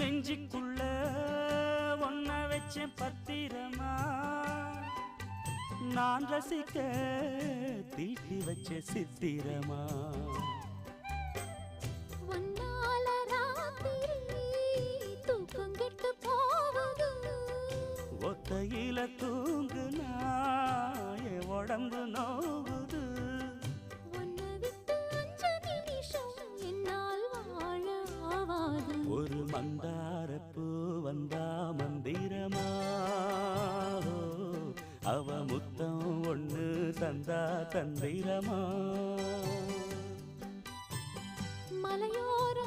நெஞ்சுக்குள்ள ஒன்ன வச்ச பத்திரமா நான் ரசிக்க தீட்டி வச்ச சித்திரமா ஒத்தையில தூங்குனா என் உடம்பு நோவுது ஒரு மந்தாரப்பூ வந்தா மந்திரமா அவ முத்தம் ஒண்ணு தந்தா தந்திரமா மலையோர